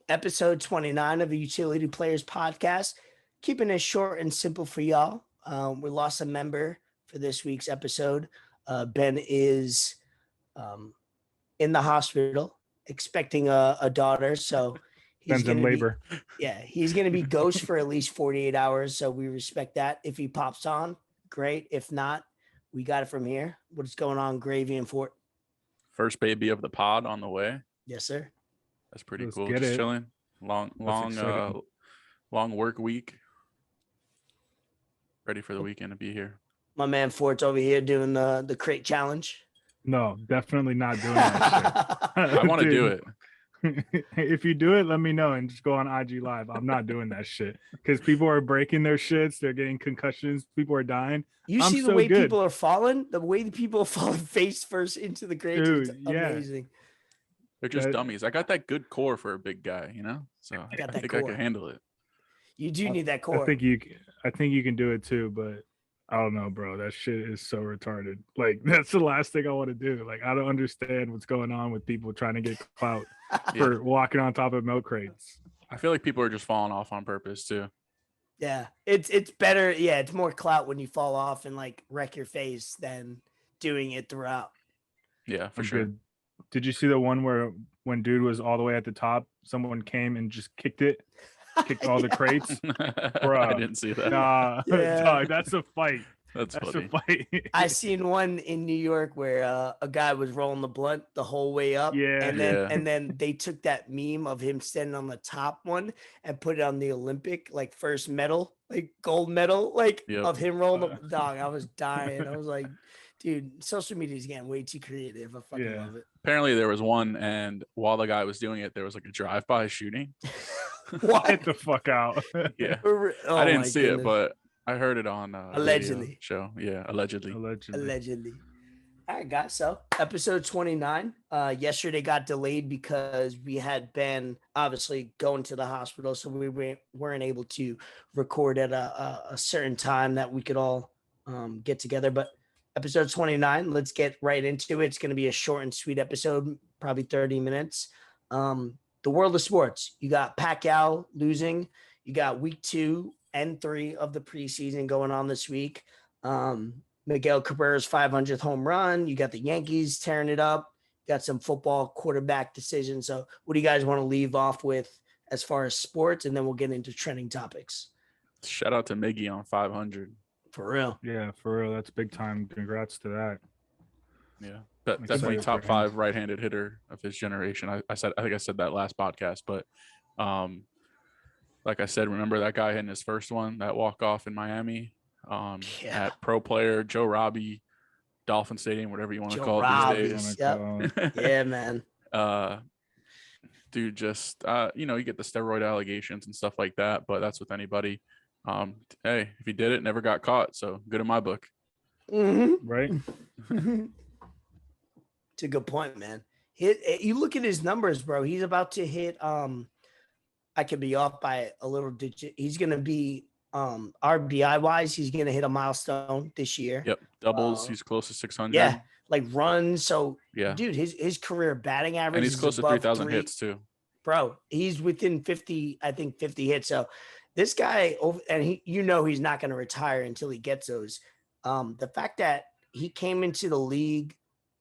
episode 29 of the Utility Players podcast. Keeping it short and simple for y'all. We lost a member for this week's episode. Ben is in the hospital expecting a daughter. So he's Ben's in labor. He's going to be ghost for at least 48 hours. So we respect that. If he pops on, great. If not, we got it from here. What's going on, Gravy and Fort? First baby of the pod on the way. Yes, sir. That's pretty cool. Just chilling. Long work week. Ready for the weekend to be here. My man Fort's over here doing the crate challenge. No, definitely not doing that shit. I want to do it. If you do it, let me know and just go on IG Live. I'm not doing that shit because people are breaking their shits. They're getting concussions. People are dying. You see the way people are falling? The way the people are falling face first into the grave. Dude, it's amazing. They're just dummies. I got that good core for a big guy, you know? So I think I can handle it. You do need that core. I think you can do it too, but I don't know, bro. That shit is so retarded. Like, that's the last thing I want to do. Like, I don't understand what's going on with people trying to get clout for walking on top of milk crates. I feel like people are just falling off on purpose too. Yeah, it's better. Yeah, it's more clout when you fall off and like wreck your face than doing it throughout. Yeah, for sure. Did you see the one where when dude was all the way at the top, someone came and just kicked all the crates? Bro, I didn't see that. Nah, dog, that's a fight. That's funny. A fight. I seen one in New York where a guy was rolling the blunt the whole way up. And then they took that meme of him standing on the top one and put it on the Olympic, like first medal, like gold medal, of him rolling the dog. I was dying. I was like, dude, social media is getting way too creative. I fucking love it. Apparently there was one, and while the guy was doing it, there was like a drive-by shooting. What? The fuck out. Yeah. I didn't see it, but I heard it on allegedly show. Yeah, allegedly. All right, guys. So episode 29. Yesterday got delayed because we had Ben obviously going to the hospital, so we weren't able to record at a certain time that we could all get together. But episode 29, let's get right into it. It's going to be a short and sweet episode, probably 30 minutes. The world of sports. You got Pacquiao losing. You got week 2 and 3 of the preseason going on this week. Miguel Cabrera's 500th home run. You got the Yankees tearing it up. You got some football quarterback decisions. So what do you guys want to leave off with as far as sports? And then we'll get into trending topics. Shout out to Miggy on 500. For real. Yeah, for real. That's big time. Congrats to that. Yeah. But definitely top 5 right-handed hitter of his generation. I think I said that last podcast, but like I said, remember that guy hitting his first one, that walk-off in Miami at Pro Player, Joe Robbie, Dolphin Stadium, whatever you want to call it these days. Yep. Yeah, man. Dude, just, you get the steroid allegations and stuff like that, but that's with anybody. Hey, if he did it, never got caught. So good in my book. Mm-hmm. Right. It's a good point, man. You look at his numbers, bro. He's about to hit. I could be off by a little digit. He's gonna be RBI wise. He's gonna hit a milestone this year. Yep, doubles. He's close to 600. Yeah, like runs. So yeah, dude, his career batting average, and he's close to 3,000 hits too. Bro, he's within 50. I think 50 hits. So this guy, and he's not gonna retire until he gets those. The fact that he came into the league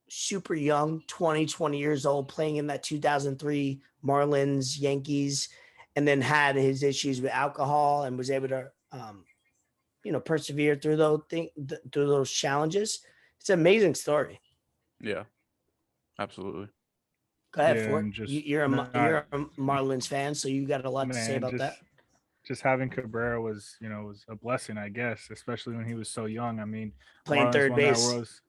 super young, 20 years old, playing in that 2003 Marlins, Yankees, and then had his issues with alcohol and was able to, persevere through those challenges. It's an amazing story. Yeah, absolutely. Go ahead, Ford. You're a Marlins fan, so you got a lot to say about that. Just having Cabrera was a blessing, I guess, especially when he was so young. I mean, playing third base.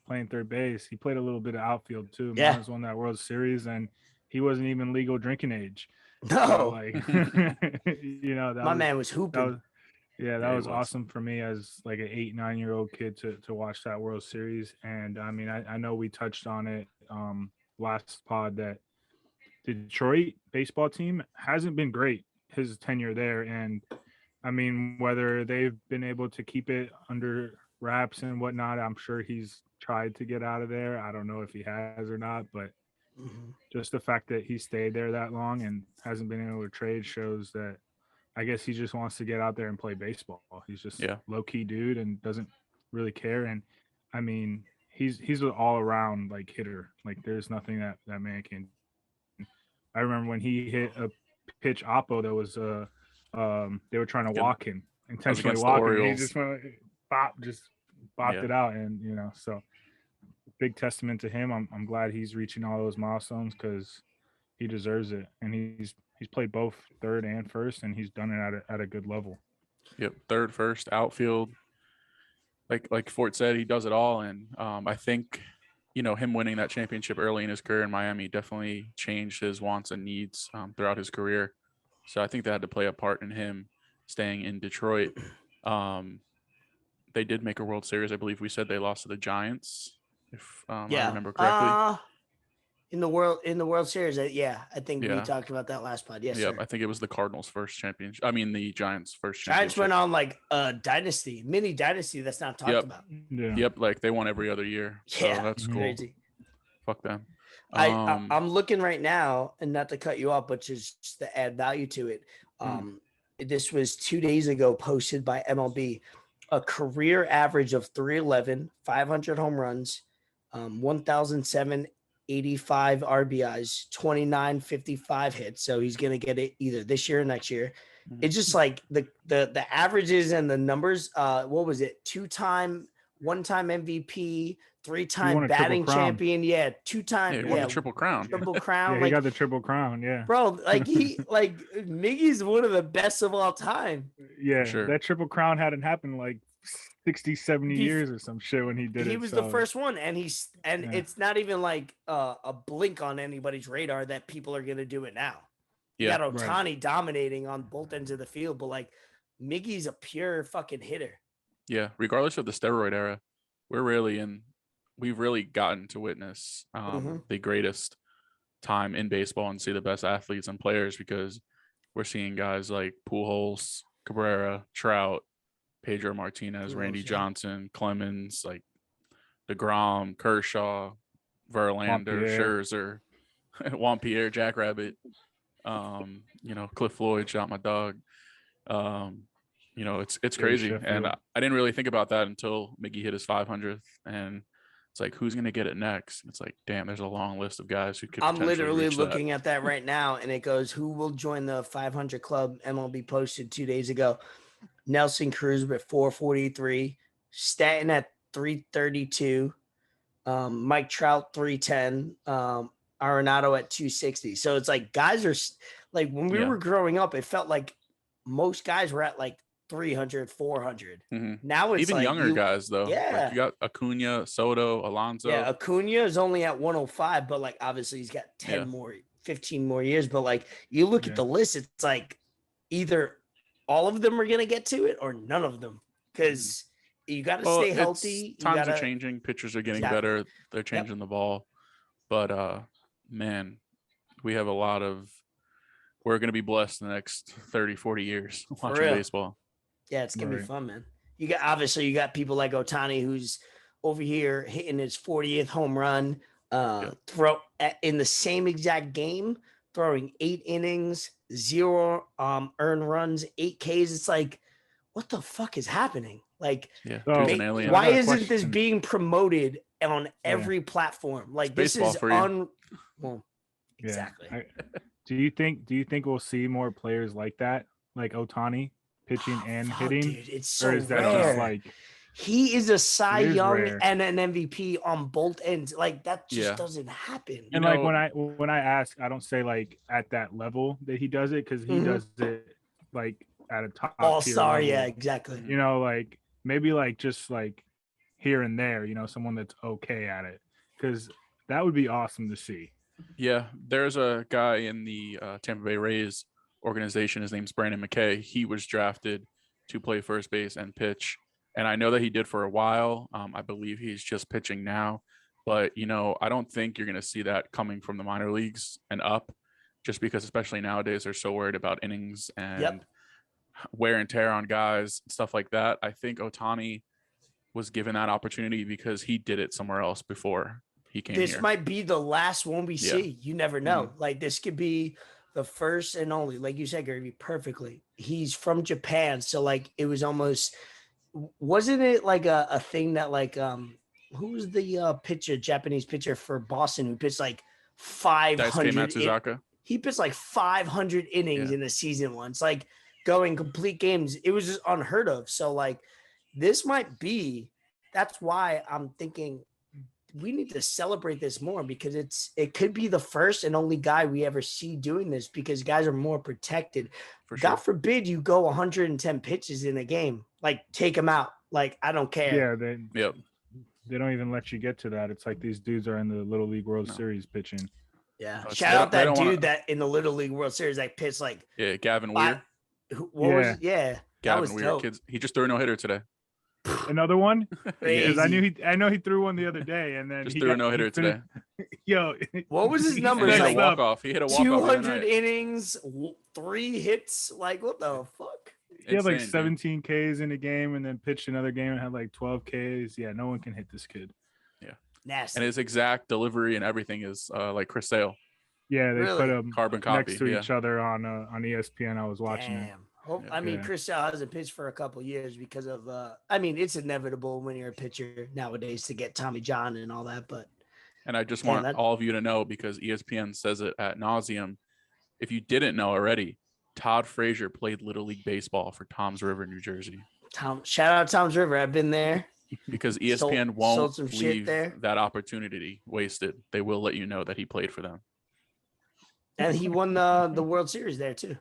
Playing third base. He played a little bit of outfield too. Yeah. Marlins won that World Series, and he wasn't even legal drinking age. No. So, my man was hooping. That was awesome for me as like an 8-9-year-old kid to watch that World Series. And I mean, I know we touched on it last pod that the Detroit baseball team hasn't been great his tenure there. And I mean, whether they've been able to keep it under wraps and whatnot, I'm sure he's tried to get out of there. I don't know if he has or not, but Just the fact that he stayed there that long and hasn't been able to trade shows that I guess he just wants to get out there and play baseball. He's just low key dude and doesn't really care. And I mean, he's an all around like hitter. Like there's nothing that man can. I remember when he hit a pitch oppo that was they were trying to walk him, intentionally walking. He just went bopped it out, and so big testament to him. I'm glad he's reaching all those milestones because he deserves it, and he's played both third and first, and he's done it at a good level. Yep, third, first, outfield. Like Fort said, he does it all, and I think him winning that championship early in his career in Miami definitely changed his wants and needs throughout his career. So I think that had to play a part in him staying in Detroit. They did make a World Series. I believe we said they lost to the Giants, if I remember correctly. In the World Series, I think we talked about that last pod. Yes, sir. I think it was the Cardinals' first championship. I mean, the Giants' first championship. Giants went on like a mini dynasty that's not talked about. Yeah. Yep, like they won every other year. So that's cool. Crazy. Fuck them. I'm looking right now, and not to cut you off, but just to add value to it. This was 2 days ago, posted by MLB. A career average of 311, 500 home runs, 1,785 RBIs, 2955 hits. So he's gonna get it either this year or next year. It's just like the averages and the numbers. What was it? 2-time, 1-time MVP, 3-time batting champion. Yeah, 2-time. Won the Triple Crown. Triple Crown. He got the Triple Crown. Yeah, bro. Like Miggy's one of the best of all time. Yeah, sure. That Triple Crown hadn't happened like 60, 70 years or some shit when he did it. He was the first one, and it's not even like a blink on anybody's radar that people are gonna do it now. You got Ohtani dominating on both ends of the field, but like Miggy's a pure fucking hitter. Yeah, regardless of the steroid era, we've really gotten to witness the greatest time in baseball and see the best athletes and players, because we're seeing guys like Pujols, Cabrera, Trout, Pedro Martinez, Randy Johnson, Clemens, like DeGrom, Kershaw, Verlander, Scherzer, Juan Pierre, Jackrabbit, Cliff Floyd, shot my dog. It's crazy. And I didn't really think about that until Miggy hit his 500th, and it's like, who's going to get it next? It's like, damn, there's a long list of guys who could. I'm literally looking at that right now, and it goes, who will join the 500 club? MLB posted 2 days ago. Nelson Cruz at 443, Stanton at 332, Mike Trout 310, Arenado at 260. So it's like guys are like, when we were growing up, it felt like most guys were at like 300, 400. Now it's even like younger guys though. Yeah, like you got Acuna, Soto, Alonso. Yeah, Acuna is only at 105, but like obviously he's got 15 more years. But like you look at the list, it's like either all of them are gonna get to it or none of them, because you got to stay healthy. Times are changing. Pitchers are getting better. They're changing the ball. But man, we have we're going to be blessed in the next 30, 40 years watching baseball. Yeah, it's going to be fun, man. You got people like Ohtani, who's over here hitting his 40th home run, in the same exact game, throwing 8 innings, 0 earned runs, 8 Ks. It's like, what the fuck is happening? Like, why isn't this being promoted on every platform? Like, this is exactly. Do you think we'll see more players like that, like Ohtani, pitching and hitting? Dude, it's so rare. Just like, he is a Cy Young and an MVP on both ends. Like, that just doesn't happen. And like when I ask, I don't say like at that level that he does it, because he does it like at a top all-star. Level. Yeah, exactly. Like maybe like just like here and there, someone that's okay at it, because that would be awesome to see. Yeah, there's a guy in the Tampa Bay Rays organization. His name's Brandon McKay. He was drafted to play first base and pitch, and I know that he did for a while. I believe he's just pitching now, but I don't think you're going to see that coming from the minor leagues and up, just because especially nowadays they're so worried about innings and wear and tear on guys, stuff like that. I think Ohtani was given that opportunity because he did it somewhere else before. he came this here. might be the last one we Yeah. see. You never know. Like this could be the first and only, like you said, Gary, perfectly. He's from Japan. So like it was almost, wasn't it like a thing that like, who was the pitcher, Japanese pitcher for Boston who pitched like 500? Matsuzaka. He pitched like 500 innings in a season once, like going complete games. It was just unheard of. So like this might be, that's why I'm thinking we need to celebrate this more, because it could be the first and only guy we ever see doing this, because guys are more protected. God forbid you go 110 pitches in a game, like take them out. Like, I don't care. Yeah. They don't even let you get to that. It's like these dudes are in the Little League World Series pitching. Yeah. Shout out that dude that in the Little League World Series that pitched like Gavin Weir. What was it? Yeah. Gavin Weir. Kids. He just threw a no-hitter today. Another one? Because I know he threw one the other day, and then he threw a no-hitter today. Yo, what was his number? He hit a walk-off. He hit a walk-off. 200 innings, 3 hits. Like, what the fuck? He had like 17 Ks in a game, and then pitched another game and had like 12 Ks. Yeah, no one can hit this kid. Yeah, nasty. And his exact delivery and everything is like Chris Sale. Yeah, they put them carbon copy next to each other on ESPN. I was watching it. I mean, Chris Sale hasn't pitched for a couple years because of. I mean, it's inevitable when you're a pitcher nowadays to get Tommy John and all that. But and I just want all of you to know, because ESPN says it ad nauseum. If you didn't know already, Todd Frazier played Little League Baseball for Toms River, New Jersey. Shout out Toms River. I've been there. Because ESPN won't leave that opportunity wasted. They will let you know that he played for them. And he won the World Series there too.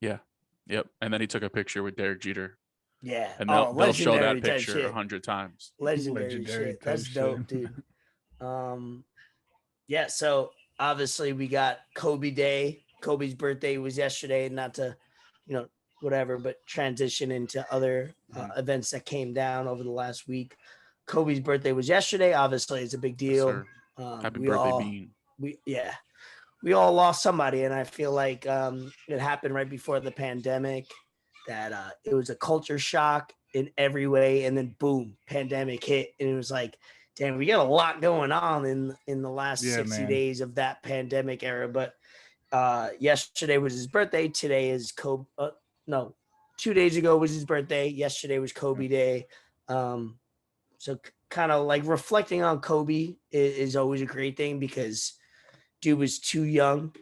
Yeah. Yep. And then he took a picture with Derek Jeter. Yeah. And they'll show that picture 100 times. Legendary shit. That's dope, dude. Yeah. So obviously we got Kobe Day. Kobe's birthday was yesterday, not to, whatever, but transition into other events that came down over the last week. Kobe's birthday was yesterday. Obviously, it's a big deal. Happy birthday, Bean. We all lost somebody, and I feel like it happened right before the pandemic. That it was a culture shock in every way, and then boom, pandemic hit, and it was like, damn, we got a lot going on in the last 60 days of that pandemic era. But yesterday was his birthday. Today is Kobe. 2 days ago was his birthday. Yesterday was Kobe Day. So kind of like reflecting on Kobe is always a great thing, because dude was too young,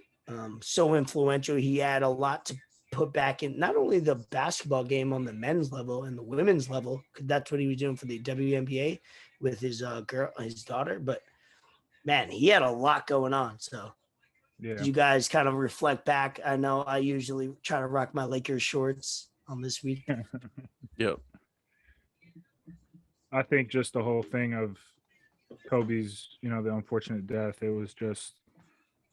so influential. He had a lot to put back in not only the basketball game on the men's level and the women's level, because that's what he was doing for the WNBA with his daughter. But man, he had a lot going on. So did you guys kind of reflect back? I know I usually try to rock my Lakers shorts on this week. Yep. I think just the whole thing of Kobe's, the unfortunate death, it was just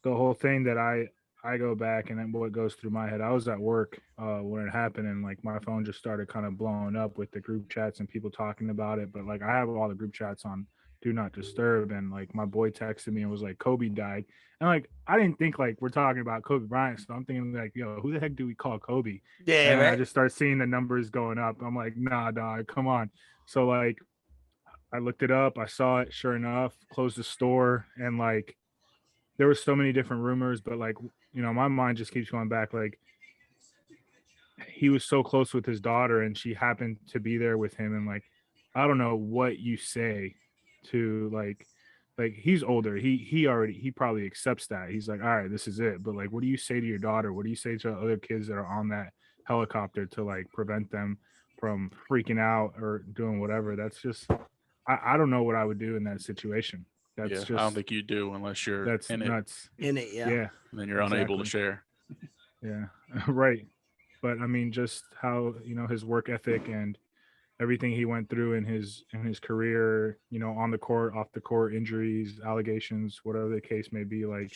the whole thing that I go back and then what goes through my head. I was at work when it happened, and like my phone just started kind of blowing up with the group chats and people talking about it. But like I have all the group chats on Do Not Disturb, and like my boy texted me and was like, Kobe died. And like I didn't think like we're talking about Kobe Bryant, so I'm thinking like, yo, who the heck do we call Kobe? Yeah, and right. I just start seeing the numbers going up. I'm like, nah, dog, come on. So like I looked it up, I saw it, sure enough, closed the store, and like there were so many different rumors, but like, my mind just keeps going back. Like he was so close with his daughter, and she happened to be there with him. And like, I don't know what you say to like he's older. He probably accepts that. He's like, all right, this is it. But like, what do you say to your daughter? What do you say to other kids that are on that helicopter to like prevent them from freaking out or doing whatever? That's just, I don't know what I would do in that situation. That's just, I don't think you do unless you're nuts. In it, yeah. Yeah. And then you're unable to share. Yeah, right. But I mean, just how, his work ethic and everything he went through in his career, on the court, off the court, injuries, allegations, whatever the case may be, like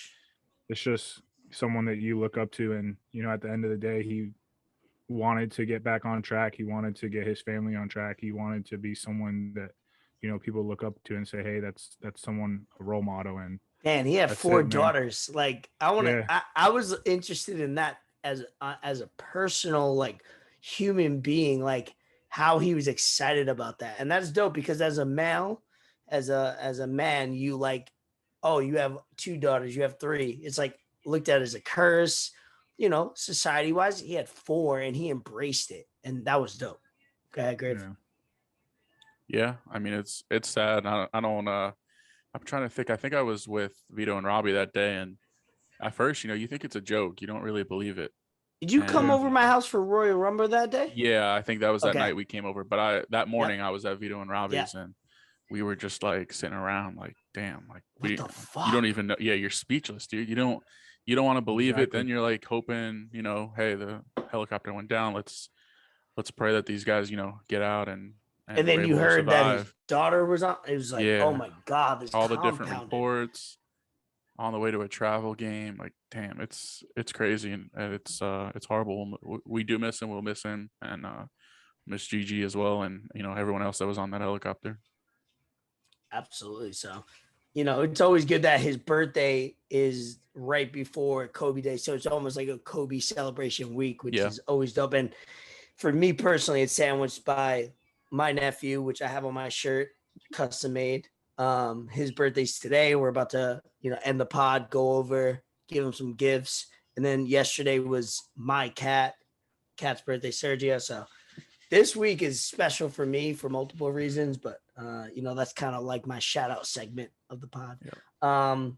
it's just someone that you look up to. And, at the end of the day, he wanted to get back on track. He wanted to get his family on track. He wanted to be someone that, people look up to and say, hey, that's someone, a role model. And man, he had 4 daughters. Like I was interested in that as a personal, like human being, like how he was excited about that. And that's dope, because as a male, as a man, you like oh, you have 2 daughters, you have 3. It's like looked at as a curse, society wise. He had 4 and he embraced it. And that was dope. Go ahead, Griff. Yeah. I mean, it's sad. I don't, I'm trying to think. I think I was with Vito and Robbie that day. And at first, you think it's a joke. You don't really believe it. Did you come over my house for Royal Rumble that day? Yeah, I think that was that night we came over. But that morning I was at Vito and Robbie's and we were just like sitting around like, damn, like what the fuck? You don't even know. Yeah, you're speechless, dude. You don't want to believe it. Then you're like hoping, hey, the helicopter went down. Let's pray that these guys, get out and then you heard that his daughter was on. It was like, oh my God, this all the different reports on the way to a travel game. Like, damn, it's crazy and it's horrible. We do miss him. We'll miss him and miss Gigi as well, and everyone else that was on that helicopter. Absolutely. So, it's always good that his birthday is right before Kobe Day, so it's almost like a Kobe celebration week, which is always dope. And for me personally, it's sandwiched by my nephew, which I have on my shirt, custom made. His birthday's today. We're about to, end the pod, go over, give him some gifts. And then yesterday was my cat's birthday, Sergio. So this week is special for me for multiple reasons, but that's kind of like my shout out segment of the pod. Yeah.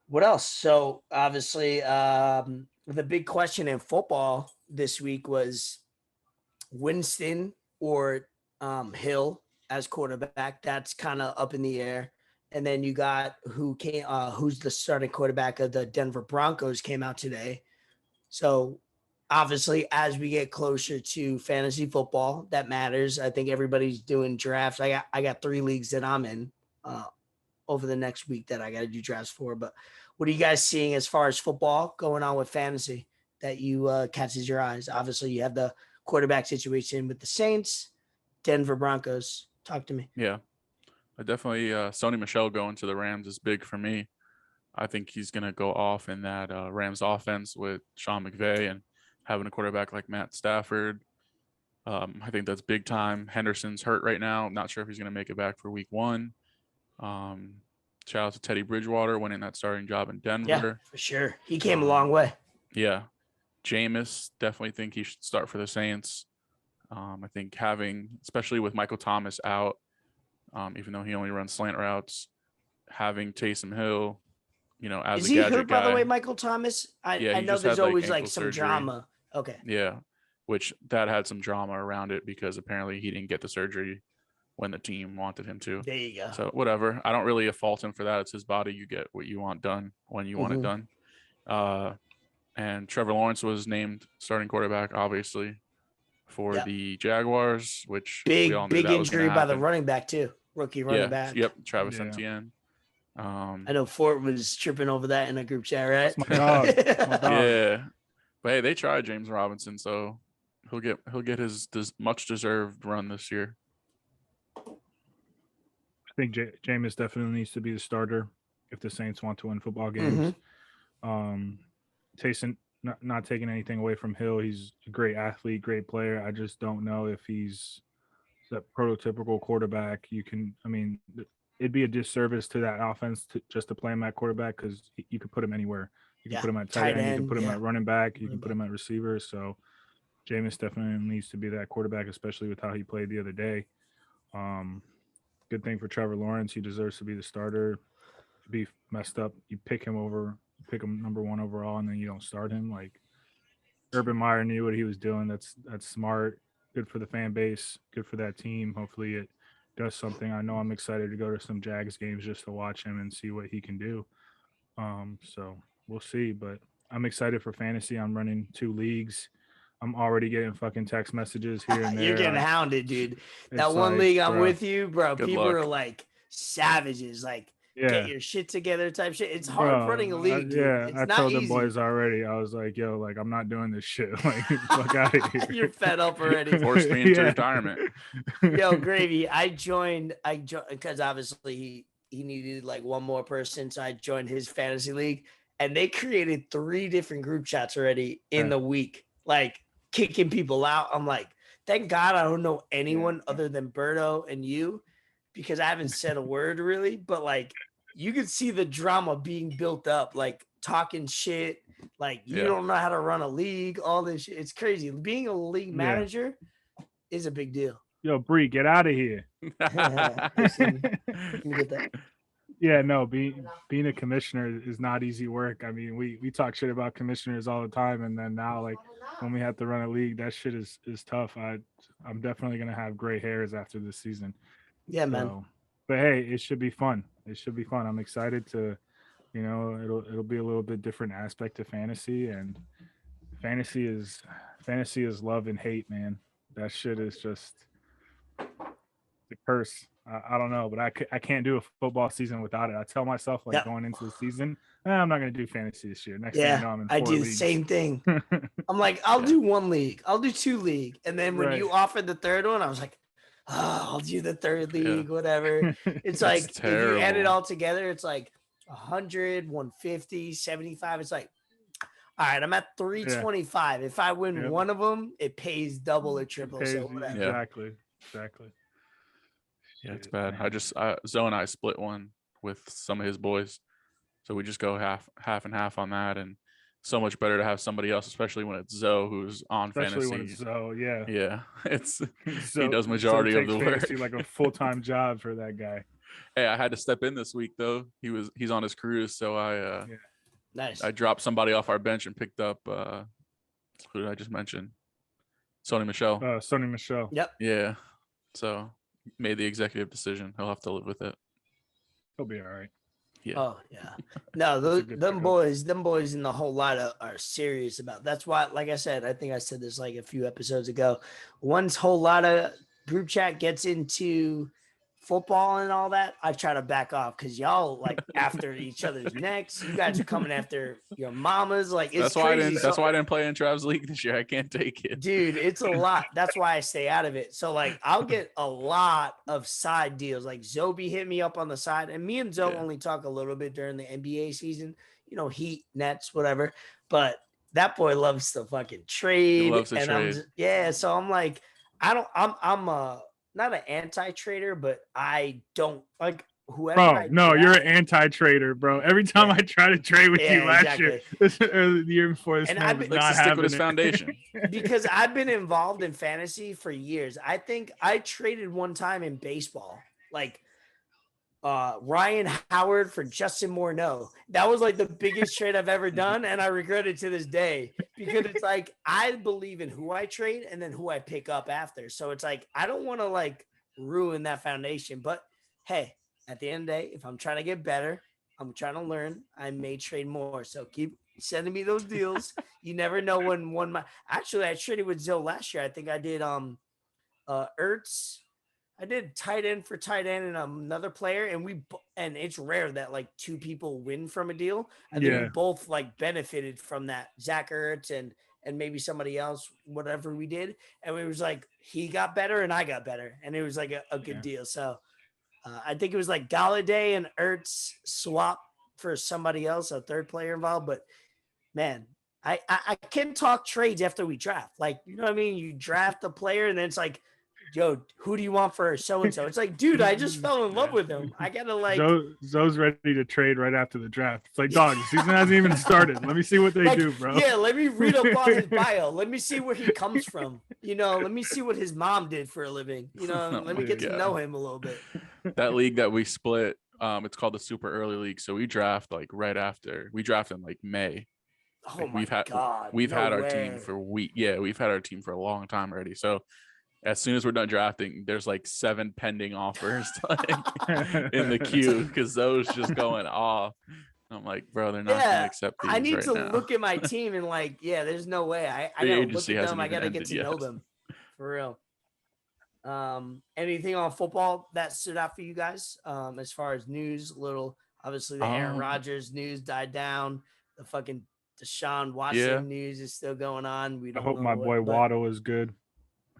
What else? So obviously, the big question in football this week was Winston or Hill as quarterback. That's kind of up in the air. And then you got who's the starting quarterback of the Denver Broncos came out today. So obviously, as we get closer to fantasy football, that matters. I think everybody's doing drafts. I got 3 leagues that I'm in over the next week that I got to do drafts for. But what are you guys seeing as far as football going on with fantasy that you catches your eyes? Obviously, you have the quarterback situation with the Saints, Denver Broncos. Talk to me. Yeah, I definitely Sony Michel going to the Rams is big for me. I think he's going to go off in that Rams offense with Sean McVay and having a quarterback like Matt Stafford. I think that's big time. Henderson's hurt right now. Not sure if he's going to make it back for week 1. Shout out to Teddy Bridgewater winning that starting job in Denver. Yeah, for sure. He came a long way. Yeah. Jameis, definitely think he should start for the Saints. I think especially with Michael Thomas out, even though he only runs slant routes, having Taysom Hill, as is a gadget guy. Is he hurt, by the way, Michael Thomas? I know there's always like some drama. Okay. Yeah, which that had some drama around it because apparently he didn't get the surgery when the team wanted him to. There you go. So whatever. I don't really fault him for that. It's his body. You get what you want done when you want it done. And Trevor Lawrence was named starting quarterback, obviously, for the Jaguars, which big we all knew big that injury was by the running back too, rookie running back. Yep, Travis Etienne. I know Fort was tripping over that in a group chat, right? That's my dog. Yeah, but hey, they tried James Robinson, so he'll get his much deserved run this year. I think Jameis definitely needs to be the starter if the Saints want to win football games. Taysom, not taking anything away from Hill. He's a great athlete, great player. I just don't know if he's that prototypical quarterback. It'd be a disservice to that offense just to play him at quarterback because you could put him anywhere. You can put him at tight end, you can put him at running back, you can put him at receiver. So Jameis definitely needs to be that quarterback, especially with how he played the other day. Good thing for Trevor Lawrence. He deserves to be the starter. It'd be messed up. You pick him number 1 overall, and then you don't start him. Like Urban Meyer knew what he was doing. That's smart. Good for the fan base. Good for that team. Hopefully it does something. I know I'm excited to go to some Jags games just to watch him and see what he can do. So we'll see. But I'm excited for fantasy. I'm running 2 leagues. I'm already getting fucking text messages here and there. You're getting hounded, dude. That one league I'm with you, bro. People are like savages, like get your shit together type shit. It's hard running a league, dude. I told the boys already. I was like, yo, like I'm not doing this shit. Like fuck out of here. You're fed up already. Forced me into retirement. Yo, Gravy, I joined because obviously he needed like one more person, so I joined his fantasy league, and they created 3 different group chats already in the week, like kicking people out. I'm like, thank God I don't know anyone other than Berto and you, because I haven't said a word really, but like you could see the drama being built up, like talking shit, like you don't know how to run a league, all this shit. It's crazy. Being a league manager is a big deal. Yo, Bree, get out of here. Let me get that. Yeah, no, being a commissioner is not easy work. I mean, we talk shit about commissioners all the time, and then now, like, when we have to run a league, that shit is tough. I'm definitely gonna have gray hairs after this season. Yeah, man. But hey, it should be fun. It should be fun. I'm excited to, it'll be a little bit different aspect of fantasy, and fantasy is love and hate, man. That shit is just the curse. I don't know, but I can't do a football season without it. I tell myself, like, going into the season, I'm not going to do fantasy this year. Next thing you know, I'm in 4 I do leagues. the same thing. I'm like, I'll do 1 league. I'll do 2 league. And then when you offered the third one, I was like, I'll do the 3rd league, whatever. It's like, terrible. If you add it all together, it's like 100, 150, 75. It's like, all right, I'm at 325. If I win one of them, it pays double or triple. So whatever. Exactly. Yeah, it's bad. Zoe and I split one with some of his boys, so we just go half and half on that, and so much better to have somebody else, especially when it's Zoe who's on fantasy. When it's Zoe, yeah, it's he does majority of the work. Like a full-time job for that guy. Hey, I had to step in this week though. He's on his cruise, so I dropped somebody off our bench and picked up who did I just mention? Sony Michelle. Sony Michelle. Yep. Yeah. So made the executive decision. He'll have to live with it. He'll be all right. Yeah. Oh yeah. No, them boys in the whole lot are serious about. That's why, like I said, I think I said this like a few episodes ago. Once whole lot of group chat gets into football and all that, I try to back off because y'all like after each other's necks. You guys are coming after your mamas. Like it's crazy. That's why I didn't play in Trav's league this year. I can't take it, dude. It's a lot. That's why I stay out of it. So like I'll get a lot of side deals. Like Zoe hit me up on the side, and me and Zoe only talk a little bit during the NBA season. Heat, Nets, whatever. But that boy loves to fucking trade. He loves to trade. So I'm like, I'm not an anti-trader, but I don't like whoever. You're an anti-trader, bro. Every time I try to trade with you last year, the year before, this man was not having his foundation. Because I've been involved in fantasy for years. I think I traded one time in baseball, like Ryan Howard for Justin Morneau. That was like the biggest trade I've ever done, and I regret it to this day because it's like I believe in who I trade and then who I pick up after. So it's like I don't want to like ruin that foundation. But hey, at the end of the day, if I'm trying to get better, I'm trying to learn, I may trade more. So keep sending me those deals. You never know when one might. Actually, I traded with Zoe last year. I think I did Ertz. I did tight end for tight end and another player, and it's rare that like 2 people win from a deal. I think we both like benefited from that. Zach Ertz and maybe somebody else, whatever we did, and it was like he got better and I got better, and it was like a good deal. So I think it was like Galladay and Ertz swap for somebody else, a third player involved. But man, I can talk trades after we draft. Like, you know what I mean? You draft a player and then it's like, yo, who do you want for so-and-so? It's like, dude, I just fell in love with him. I got to like. Zoe's ready to trade right after the draft. It's like, dog, the season hasn't even started. Let me see what they do, bro. Yeah, let me read up on his bio. Let me see where he comes from. Let me see what his mom did for a living. Let me get to know him a little bit. That league that we split, it's called the Super Early League. So we draft like right after. We draft in like May. Oh my God. We've had our team for we've had our team for a long time already. So as soon as we're done drafting, there's like 7 pending offers in the queue because those just going off. I'm like, bro, they're not going to accept these. I need to now. Look at my team and like, there's no way. I gotta look at them. I gotta get to know them for real. Anything on football that stood out for you guys? As far as news, obviously the Aaron Rodgers news died down. The fucking Deshaun Watson news is still going on. I hope my boy Waddle is good.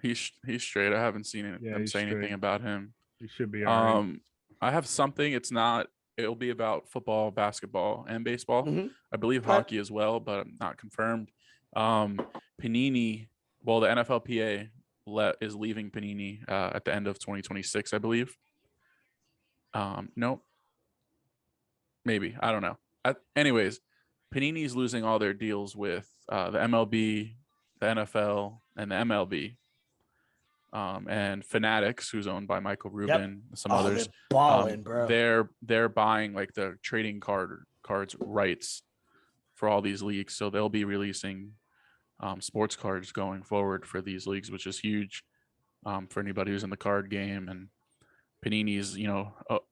He's straight. I haven't seen him say anything about him. He should be all right. I have something. It'll be about football, basketball, and baseball. Mm-hmm. I believe hockey as well, but I'm not confirmed. Panini, the NFLPA is leaving Panini at the end of 2026, I believe. Nope. Maybe. I don't know. Anyways, Panini's losing all their deals with the MLB, the NFL, and the MLB. And Fanatics, who's owned by Michael Rubin, some others, they're balling, bro. They're buying like the trading cards rights for all these leagues, so they'll be releasing sports cards going forward for these leagues, which is huge for anybody who's in the card game. And Panini's,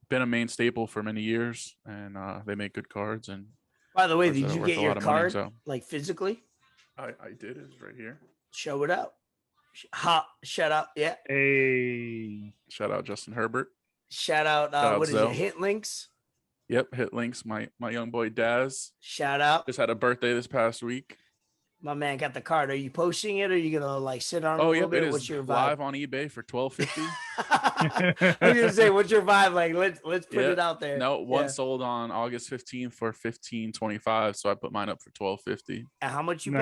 been a main staple for many years, and they make good cards. And by the way, did you get your card like physically? I did. It's right here. Show it up. Shout out. Yeah. Hey. Shout out Justin Herbert. Shout out what is it? Hit Links. Yep, Hit Links. My young boy Daz. Shout out. Just had a birthday this past week. My man got the card. Are you posting it, or are you gonna like sit on it a little bit? It is. What's your vibe? Live on eBay for $12.50. I was gonna say, what's your vibe? Like, let's put it out there. No, one sold on August 15th for $15.25, so I put mine up for $12.50. And how much you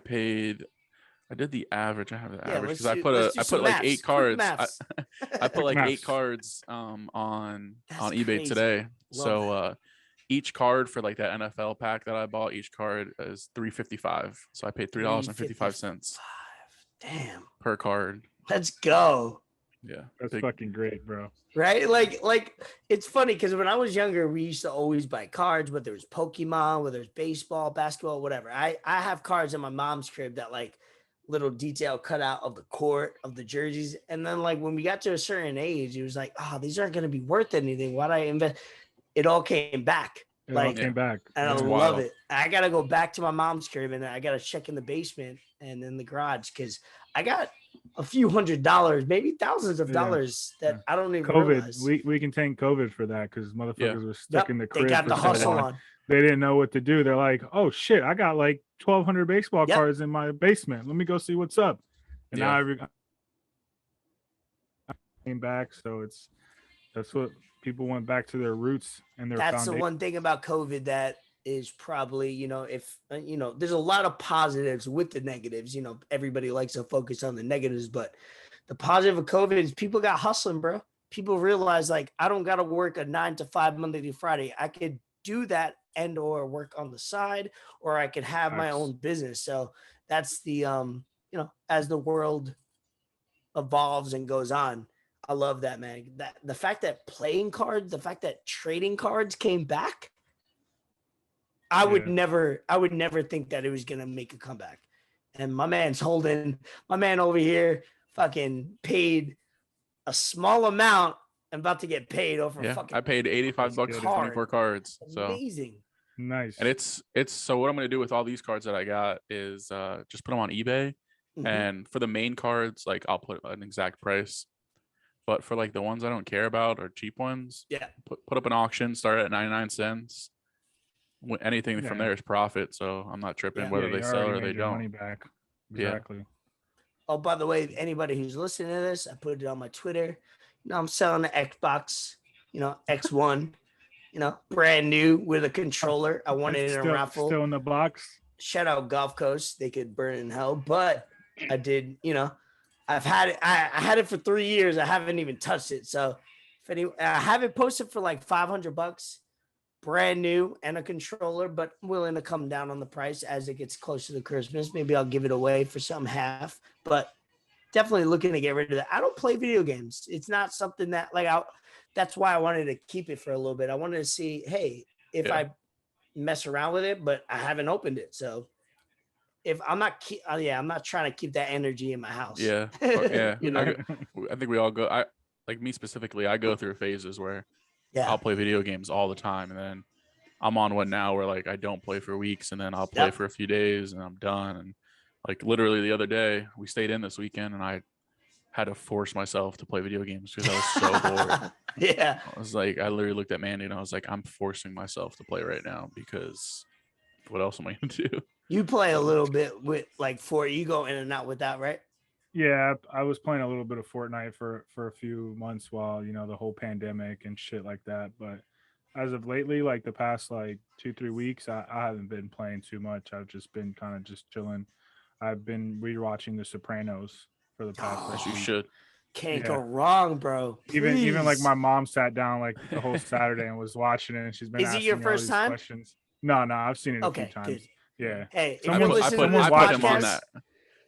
paid? I did the average. I have the average because I put like 8 cards. I put like 8 cards on eBay crazy. Today. Love each card for like that NFL pack that I bought, each card is $3.55. So I paid $3.55. Damn. Per card. Let's go. Yeah. That's fucking great, bro. Right? Like it's funny because when I was younger, we used to always buy cards, whether it was Pokemon, whether it's baseball, basketball, whatever. I have cards in my mom's crib that like little detail cut out of the court of the jerseys. And then like when we got to a certain age, it was like, oh, these aren't going to be worth anything. Why'd I invest? It all came back. It all came back. And I love it. I got to go back to my mom's crib and I got to check in the basement and in the garage because I got a few $100s, maybe thousands of dollars that I don't even realize. We can thank COVID for that because motherfuckers were stuck in the crib. They got the hustle on. They didn't know what to do. They're like, oh shit, I got like 1,200 baseball cards in my basement. Let me go see what's up. And now I came back. So that's what people went back to their roots and their That's the one thing about COVID that is probably, there's a lot of positives with the negatives. Everybody likes to focus on the negatives, but the positive of COVID is people got hustling, bro. People realize like, I don't got to work a 9 to 5 Monday to Friday. I could do that and or work on the side, or I could have my own business. So that's the, as the world evolves and goes on, I love that, man. That the fact that playing cards, the fact that trading cards came back, I would never think that it was going to make a comeback. And my man over here fucking paid a small amount. I'm about to get paid over fucking. I paid $85 for 24 cards. So amazing. Nice. And it's so what I'm going to do with all these cards that I got is just put them on eBay. Mm-hmm. And for the main cards, like I'll put an exact price. But for like the ones I don't care about or cheap ones, put up an auction, start at 99 cents. Anything from there is profit, so I'm not tripping whether they sell or they don't. Money back. Exactly. Yeah. Oh, by the way, anybody who's listening to this, I put it on my Twitter. I'm selling the Xbox, X1, brand new with a controller. I won it in a raffle. Still in the box. Shout out Gulf Coast. They could burn in hell, but I did, I've had it. I had it for 3 years. I haven't even touched it. So I have it posted for like $500, brand new and a controller, but I'm willing to come down on the price as it gets closer to Christmas. Maybe I'll give it away for some half, but definitely looking to get rid of that. I don't play video games. It's not something that that's why I wanted to keep it for a little bit. I wanted to see, hey, if I mess around with it, but I haven't opened it. So if I'm not, I'm not trying to keep that energy in my house. Yeah. Yeah. I think we all go, like me specifically, I go through phases where I'll play video games all the time. And then I'm on one now where like I don't play for weeks and then I'll play for a few days and I'm done. And like literally the other day we stayed in this weekend and I had to force myself to play video games because I was so bored. Yeah. I was like, I literally looked at Mandy and I was like, I'm forcing myself to play right now because what else am I going to do? You play a little bit with like you go in and out with that, right? Yeah, I was playing a little bit of Fortnite for a few months while, the whole pandemic and shit like that. But as of lately, like the past like 2-3 weeks, I haven't been playing too much. I've just been kind of just chilling. I've been rewatching The Sopranos for the past you should. Can't go wrong, bro. Even like Please. my mom sat down like the whole Saturday and was watching it, and she's been Is it asking your me all first these time? questions. No, I've seen it a few Okay, times. good. Yeah. Hey, if I you're put listening to this him on podcast, that.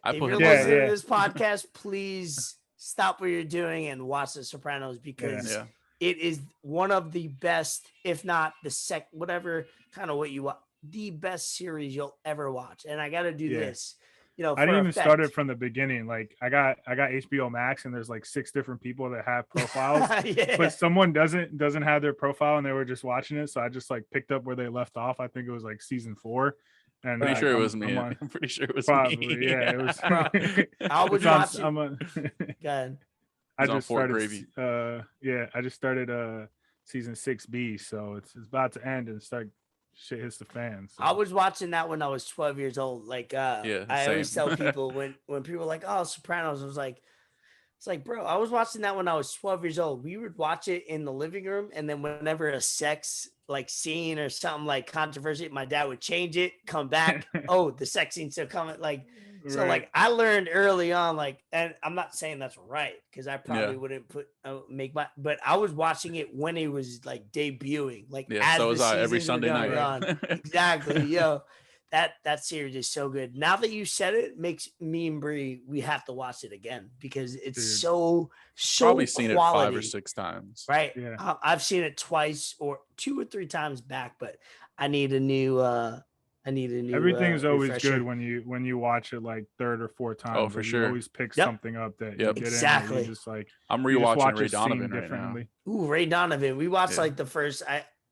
I if put you're him on listening that. to this podcast, please stop what you're doing and watch The Sopranos because it is one of the best, if not the whatever kind of what you want, the best series you'll ever watch. And I got to do this. You know, I didn't even start start it from the beginning. Like I got HBO Max, and there's like 6 different people that have profiles, but someone doesn't have their profile, and they were just watching it. So I just like picked up where they left off. I think it was like season 4. And pretty sure it was me. I'm pretty sure it was probably, me. Yeah, it was. I was watching. Go ahead. I just started. I just started season 6B, so it's about to end and shit hits the fan. So. I was watching that when I was 12 years old. Like, I always tell people when people are like, "Oh, Sopranos," I was like, it's like, bro, I was watching that when I was 12 years old. We would watch it in the living room, and then whenever a sex like scene or something like controversy, my dad would change it, come back. Oh, the sex scene still coming. Like, so like I learned early on, like, and I'm not saying that's right because I probably wouldn't but I was watching it when it was like debuting, like as so the was I every Sunday night. On. Exactly, yo. That series is so good. Now that you said it, makes me and Bree, we have to watch it again because it's so probably seen quality. It 5 or 6 times. Right. Yeah. I've seen it twice or 2 or 3 times back, but I need a new everything's always refresher. good when you watch it like 3rd or 4th time. Oh, for sure. You always pick something up that you get exactly. in. You just like I'm rewatching Ray Donovan right now. Ooh, Ray Donovan. We watched like the first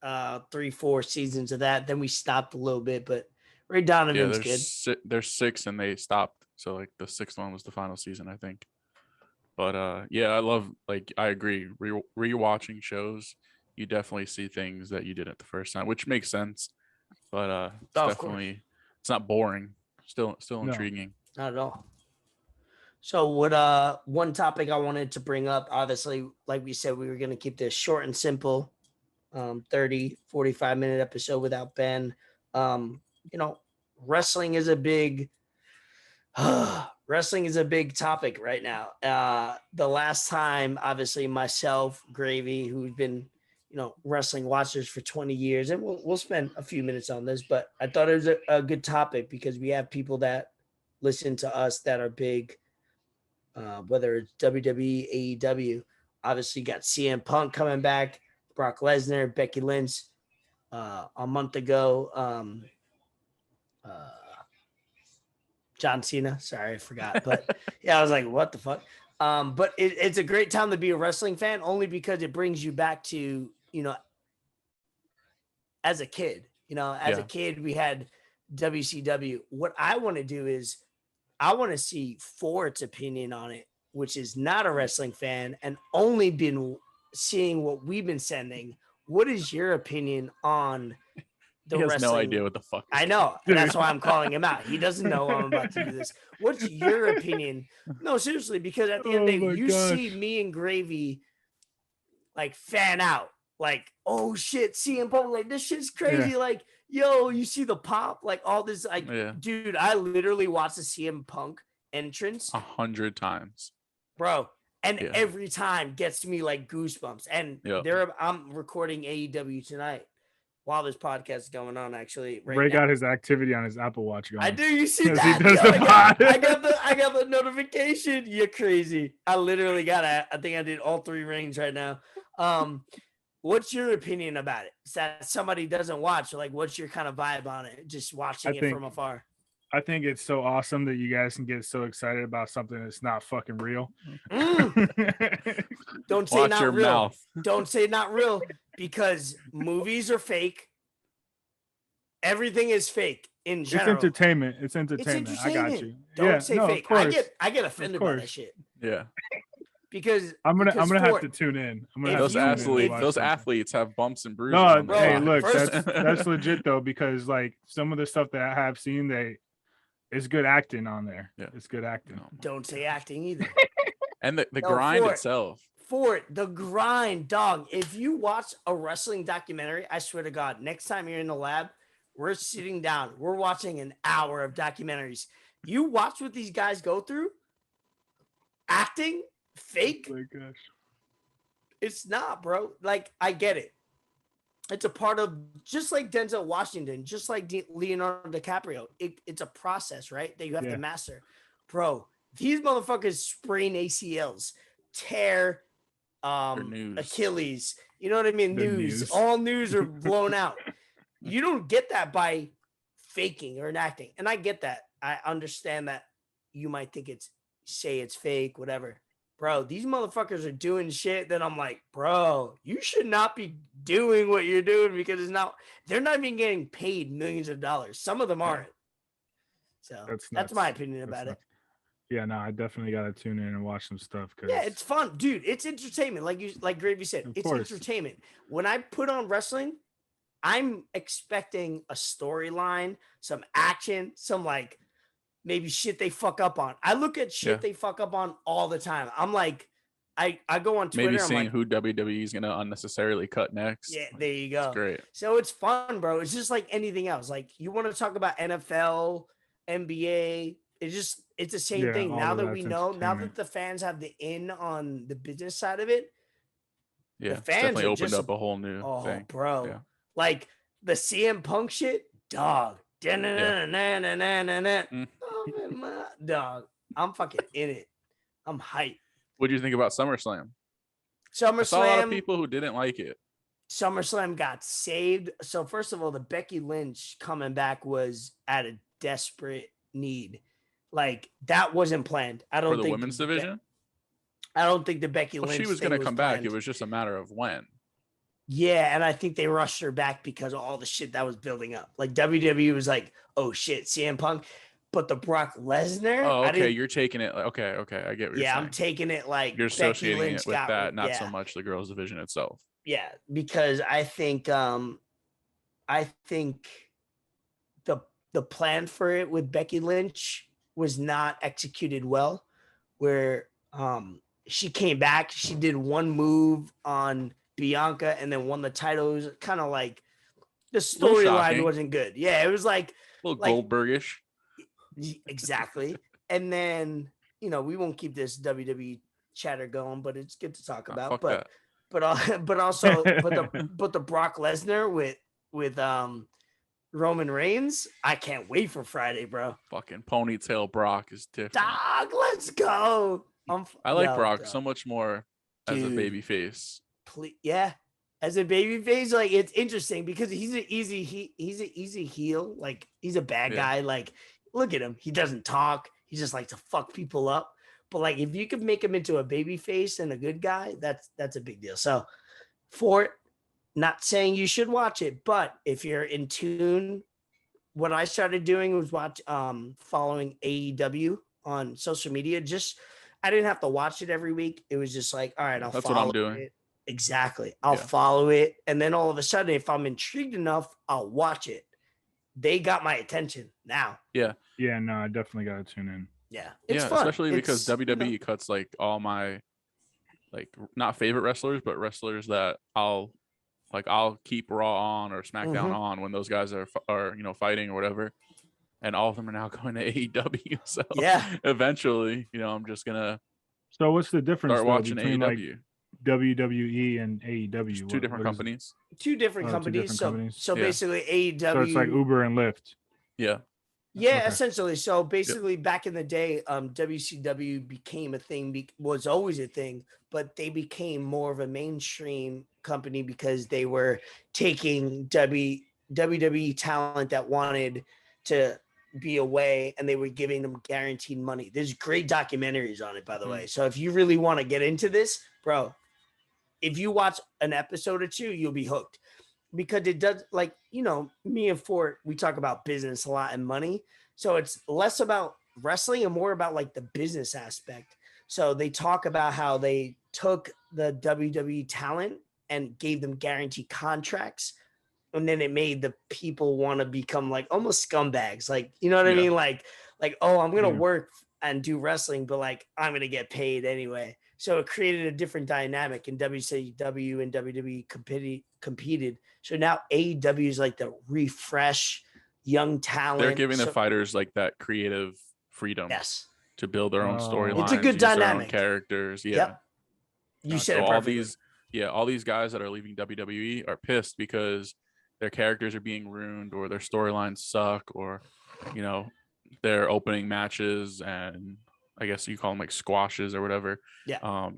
3-4 seasons of that. Then we stopped a little bit, but Ray Donovan's good. There's 6 and they stopped. So like the 6th one was the final season, I think. But I love, like, I agree. Rewatching shows, you definitely see things that you didn't the first time, which makes sense. But it's definitely, it's not boring. Still intriguing. Not at all. So what one topic I wanted to bring up, obviously, like we said, we were going to keep this short and simple, 30, 45-minute episode without Ben. Wrestling is a big topic right now. The last time, obviously, myself, Gravy, who's been, wrestling watchers for 20 years, and we'll spend a few minutes on this, but I thought it was a good topic because we have people that listen to us that are big, whether it's WWE, AEW. Obviously, you got CM Punk coming back, Brock Lesnar, Becky Lynch, a month ago. John Cena. Sorry, I forgot. But I was like, what the fuck? But it's a great time to be a wrestling fan only because it brings you back to, as a kid. As a kid, we had WCW. What I want to do is I want to see Ford's opinion on it, which is not a wrestling fan and only been seeing what we've been sending. What is your opinion on the he has wrestling? No idea what the fuck. I know. And that's why I'm calling him out. He doesn't know I'm about to do this. What's your opinion? No, seriously, because at the end of the day, you see me and Gravy like fan out. Like, oh shit, CM Punk, like this shit's crazy. Like, yo, you see the pop, like all this, like, dude, I literally watched the CM Punk entrance 100 times, bro. And every time gets me like goosebumps. And I'm recording AEW tonight while this podcast is going on. Actually, Ray got his activity on his Apple Watch going. I do. You see that? I got the notification. You're crazy. I literally got it. I think I did all 3 rings right now. What's your opinion about it? Is that somebody doesn't watch? Like, what's your kind of vibe on it? Just watching it from afar. I think it's so awesome that you guys can get so excited about something that's not fucking real. Don't say Watch not your real. Mouth. Don't say not real because movies are fake. Everything is fake in general. It's entertainment. It's entertainment. I got you. Don't say fake. I get offended by that shit. Yeah. Because I'm gonna have to tune in. Those athletes have bumps and bruises. No, hey, look, that's legit though, because like some of the stuff that I have seen, it's good acting on there. Yeah. It's good acting. Don't say acting either. And the grind itself. The grind, dog. If you watch a wrestling documentary, I swear to God, next time you're in the lab, we're sitting down. We're watching an hour of documentaries. You watch what these guys go through. Acting, fake. Oh my gosh. It's not, bro. Like, I get it. It's a part of, just like Denzel Washington, just like Leonardo DiCaprio. It's a process, right? That you have to master. Bro, these motherfuckers sprain ACLs, tear Achilles. You know what I mean? News. All news are blown out. You don't get that by faking or enacting. And I get that. I understand that you might think say it's fake, whatever. Bro, these motherfuckers are doing shit that I'm like, bro, you should not be doing what you're doing because they're not even getting paid millions of dollars. Some of them aren't. So that's my opinion about it. Yeah, no, I definitely got to tune in and watch some stuff. Yeah, it's fun, dude. It's entertainment. Like Gravy said, it's entertainment. When I put on wrestling, I'm expecting a storyline, some action, some like maybe shit they fuck up on. I look at shit they fuck up on all the time. I'm like, I go on Twitter. Maybe seeing like, who WWE is gonna unnecessarily cut next. Yeah, there you go. It's great. So it's fun, bro. It's just like anything else. Like, you want to talk about NFL, NBA. It's the same thing. Now that we know, now that the fans have the in on the business side of it. Yeah, the fans definitely opened up a whole new thing. Bro. Yeah. Like the CM Punk shit, dog. Dog, I'm fucking in it. I'm hyped. What do you think about SummerSlam? I saw a lot of people who didn't like it. SummerSlam got saved. So first of all, the Becky Lynch coming back was at a desperate need. Like, that wasn't planned. I don't think for the women's division. I don't think the Becky Lynch. She was going to come back. It was just a matter of when. Yeah, and I think they rushed her back because of all the shit that was building up. Like, WWE was like, "Oh shit, CM Punk," but the Brock Lesnar. Oh, okay, you're taking it. Okay, I get what you're saying. Yeah, I'm taking it like you're associating it with that, not so much the girls' division itself. Yeah, because I think the plan for it with Becky Lynch was not executed well. Where she came back, she did one move on Bianca and then won the title. It was kind of like the storyline wasn't good. Yeah, it was like a little Goldbergish. Exactly. And then, we won't keep this WWE chatter going, but it's good to talk about. But the Brock Lesnar with Roman Reigns, I can't wait for Friday, bro. Fucking ponytail Brock is different. Dog, let's go. I like Brock so much more as a baby face. Yeah, as a baby face, like, it's interesting because he's an easy heel. Like, he's a bad guy. Like, look at him. He doesn't talk. He just likes to fuck people up. But like, if you could make him into a baby face and a good guy, that's a big deal. So for it, not saying you should watch it, but if you're in tune, what I started doing was following AEW on social media. I didn't have to watch it every week. It was just like, all right, I'll follow what I'm doing. It. Exactly. I'll follow it. And then all of a sudden, if I'm intrigued enough, I'll watch it. They got my attention now. Yeah. Yeah, no, I definitely got to tune in. Yeah. It's fun. Especially because WWE cuts like all my, like, not favorite wrestlers, but wrestlers that I'll keep Raw on or SmackDown on when those guys are fighting or whatever. And all of them are now going to AEW. So eventually, I'm just gonna. So what's the difference? Start watching between AEW, like WWE and AEW. Just two different companies. Two different companies. So basically AEW. So it's like Uber and Lyft. Yeah. Yeah, essentially. So basically, back in the day, WCW became a thing. Was always a thing, but they became more of a mainstream company because they were taking WWE talent that wanted to be away, and they were giving them guaranteed money. There's great documentaries on it, by the way. So if you really want to get into this, bro, if you watch an episode or two, you'll be hooked. Because it does, like, me and Fort, we talk about business a lot and money. So it's less about wrestling and more about like the business aspect. So they talk about how they took the WWE talent and gave them guaranteed contracts. And then it made the people want to become like almost scumbags. Like, you know what I mean? Like, oh, I'm going to work and do wrestling, but like, I'm going to get paid anyway. So it created a different dynamic, and WCW and WWE competed. So now AEW is like the refresh young talent. They're giving the fighters like that creative freedom. Yes. to build their own storylines. It's a good use their own dynamic. characters. Yeah. Yep. You said so it perfectly. all these guys that are leaving WWE are pissed because their characters are being ruined, or their storylines suck, or their opening matches, and I guess you call them like squashes or whatever. Yeah.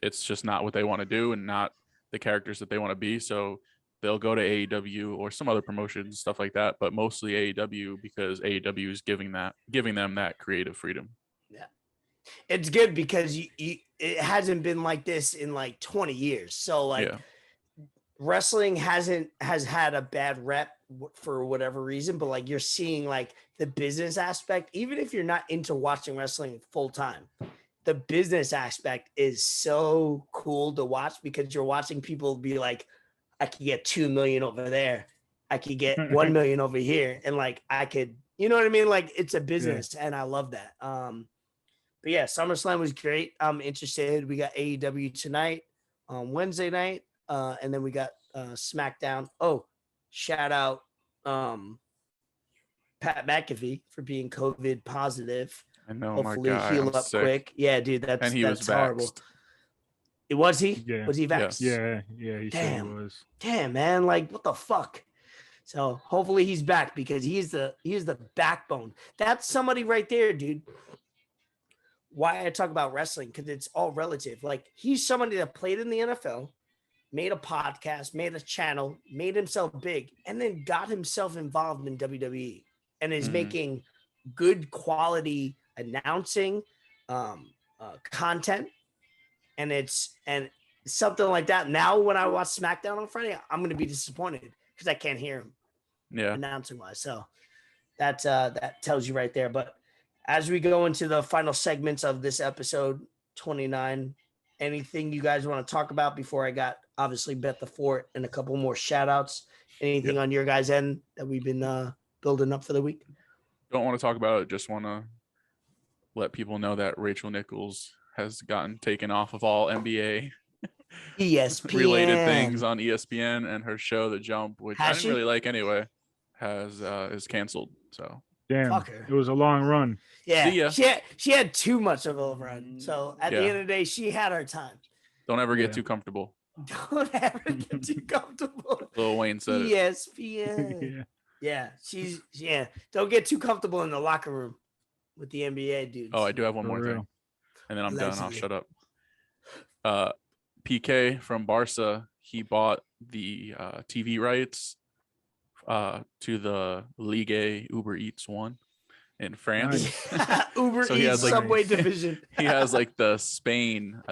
It's just not what they want to do and not the characters that they want to be. So they'll go to AEW or some other promotions, stuff like that, but mostly AEW because AEW is giving them that creative freedom. Yeah. It's good because it hasn't been like this in like 20 years. So like wrestling has had a bad rep for whatever reason, but like you're seeing like the business aspect, even if you're not into watching wrestling full time, the business aspect is so cool to watch because you're watching people be like, I could get 2 million over there. I could get 1 million over here. And like, I could, you know what I mean? Like it's a business and I love that. But yeah, SummerSlam was great. I'm interested. We got AEW tonight on Wednesday night. And then we got SmackDown. Oh, shout out Pat McAfee for being COVID positive. I know. Hopefully my God, heal I'm up sick. quick. Yeah, dude, that's horrible. Was he? Yeah. Was he vaxxed? Yeah. He said he was. Damn, man. Like, what the fuck? So hopefully he's back because he's the backbone. That's somebody right there, dude. Why I talk about wrestling, because it's all relative. Like, he's somebody that played in the NFL, made a podcast, made a channel, made himself big, and then got himself involved in WWE and is making good quality announcing content. And it's something like that. Now, when I watch SmackDown on Friday, I'm going to be disappointed because I can't hear him announcing wise. So that tells you right there. But as we go into the final segments of this episode 29, anything you guys want to talk about before I got obviously Bet the Fort and a couple more shout outs? Anything on your guys' end that we've been building up for the week? Don't want to talk about it. Just want to let people know that Rachel Nichols has gotten taken off of all NBA ESPN related things on ESPN, and her show The Jump, which I didn't really like anyway, is canceled. So damn, fuck her. It was a long run. Yeah, she had too much of a run. So at the end of the day, she had her time. Don't ever get too comfortable. Don't ever get too comfortable. Lil Wayne said ESPN. Yeah, don't get too comfortable in the locker room with the NBA dudes. Oh, I do have one more thing, and then I'm done. I'll shut up. PK from Barca, he bought the TV rights to the Ligue Uber Eats one in France. Uber Eats Subway division. He has like the Spain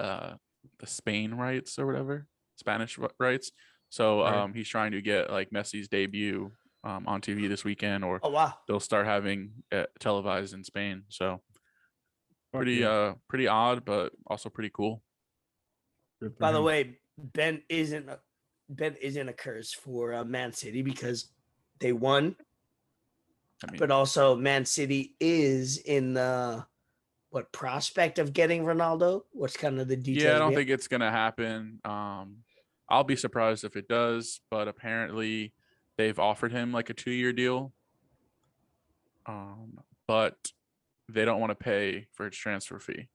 rights or whatever, Spanish rights. So he's trying to get like Messi's debut on TV this weekend, or they'll start having it televised in Spain. So pretty odd, but also pretty cool. By the way, Ben isn't a curse for Man City because they won. But also Man City is in the prospect of getting Ronaldo? What's kind of the details? Yeah, I don't think it's gonna happen. I'll be surprised if it does, but apparently they've offered him like a 2-year deal. But they don't want to pay for its transfer fee.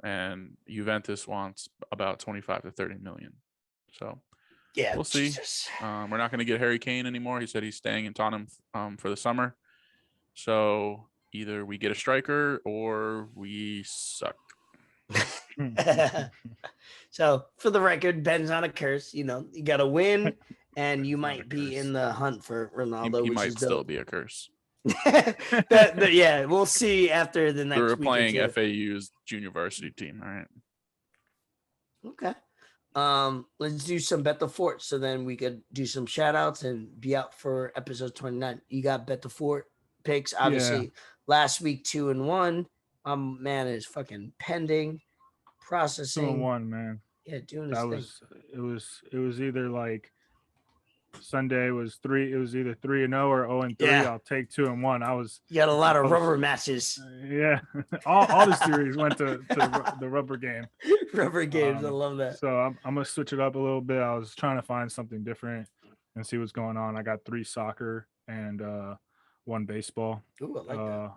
And Juventus wants about 25 to 30 million. So yeah, we'll see. We're not going to get Harry Kane anymore. He said he's staying in Tottenham for the summer. So either we get a striker or we suck. So for the record, Ben's not a curse. You got to win, and you might be in the hunt for Ronaldo. He might still be a curse. We'll see after the next week. We're playing FAU's junior varsity team. All right. Okay. Let's do some Bet the Fort so then we could do some shout outs and be out for episode 29. You got Bet the Fort picks. Obviously, last week 2-1. Man is fucking pending, processing. 2-1, man. Yeah, doing his thing. It was either like Sunday was 3. It was either 3-0 or 0-3. Yeah. I'll take 2-1. You got a lot of rubber matches. All the series went to the rubber game. Rubber games, I love that. So I'm gonna switch it up a little bit. I was trying to find something different and see what's going on. I got 3 soccer and 1 baseball. Ooh, I like that.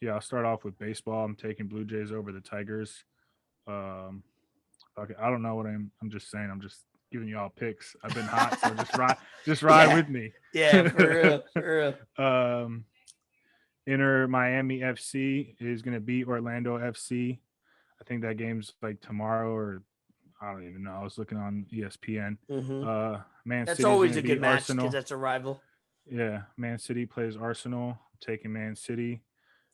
Yeah, I'll start off with baseball. I'm taking Blue Jays over the Tigers. Um, okay, I don't know what I'm just saying. I'm just giving you all picks. I've been hot, so just ride with me. Yeah, for real, for real. Inter Miami FC is going to beat Orlando FC. I think that game's like tomorrow, or I don't even know. I was looking on ESPN. Man That's City's always gonna a good beat match Arsenal. because that's a rival. Yeah, Man City plays Arsenal. I'm taking Man City.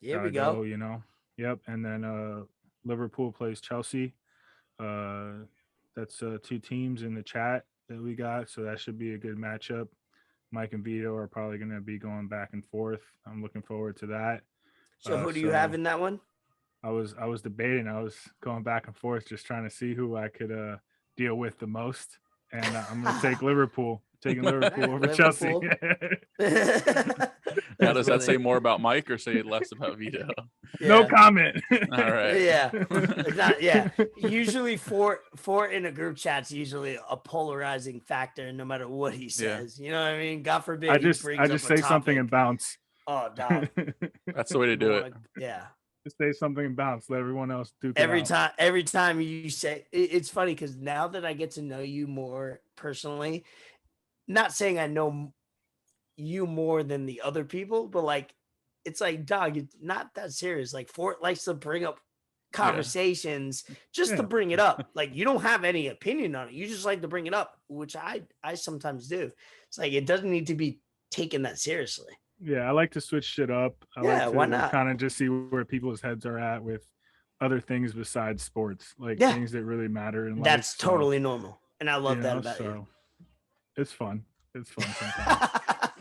Here Gotta we go. you know. Yep. And then Liverpool plays Chelsea. That's two teams in the chat that we got, so that should be a good matchup. Mike and Vito are probably going to be going back and forth. I'm looking forward to that. So who do you have in that one? I was debating. I was going back and forth, just trying to see who I could deal with the most. And I'm going to take Liverpool. Taking Liverpool over Chelsea. Now, does that say more about Mike or say less about Vito? Yeah. No comment. All right. Yeah. It's not, yeah. Usually four in a group chat's usually a polarizing factor no matter what he says. Yeah. You know what I mean? God forbid. I just say something and bounce. Oh, dog. That's the way to do it. Yeah. Just say something and bounce. Let everyone else do it. Every time you say it's funny because now that I get to know you more personally, not saying I know you more than the other people, but like it's like, dog, it's not that serious. Like Fort likes to bring up conversations just to bring it up. Like you don't have any opinion on it. You just like to bring it up, which I sometimes do. It's like it doesn't need to be taken that seriously. Yeah, I like to switch shit up. I like to why not? Kind of just see where people's heads are at with other things besides sports, like things that really matter in life. That's totally normal, and I love that about you. It's fun. It's fun sometimes.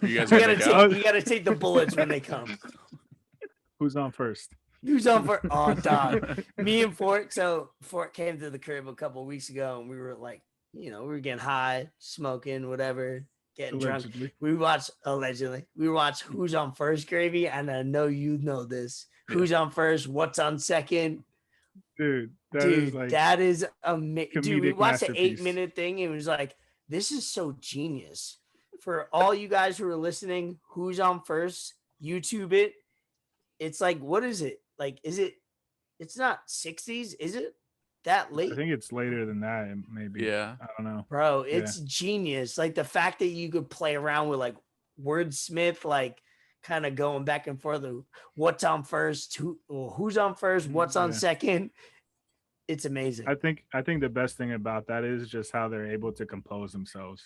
You guys you gotta take the bullets when they come. Who's on first? Who's on first? Oh, dog. Me and Fort. So Fort came to the crib a couple of weeks ago, and we were like, we were getting high, smoking, whatever, getting drunk. We watched Who's on First, Gravy, and I know you know this. Who's on first? What's on second? Dude, that is amazing. Dude, we watched an 8-minute thing, and it was like, this is so genius. For all you guys who are listening, Who's on First? YouTube it. It's like, what is it? Like, it's not 60s, is it? That late? I think it's later than that, maybe. Yeah. I don't know. Bro, it's genius. Like the fact that you could play around with like wordsmith, like kind of going back and forth. What's on first? Who's on first? What's on second? It's amazing. I think the best thing about that is just how they're able to compose themselves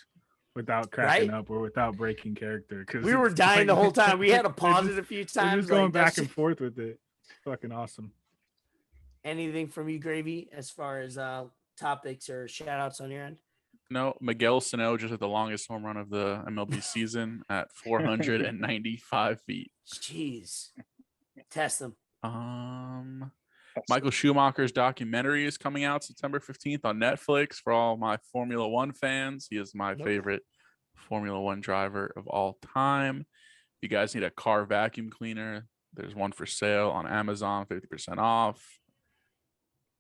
without cracking up or without breaking character. Because we were dying the whole time. We had to pause it a few times. Just going back and forth with it. It's fucking awesome. Anything from you, Gravy, as far as topics or shout outs on your end? No, Miguel Sano just hit the longest home run of the MLB season at 495 feet. Jeez. Test them. Michael Schumacher's documentary is coming out September 15th on Netflix for all my Formula One fans. He is my favorite Formula One driver of all time. If you guys need a car vacuum cleaner, there's one for sale on Amazon, 50% off.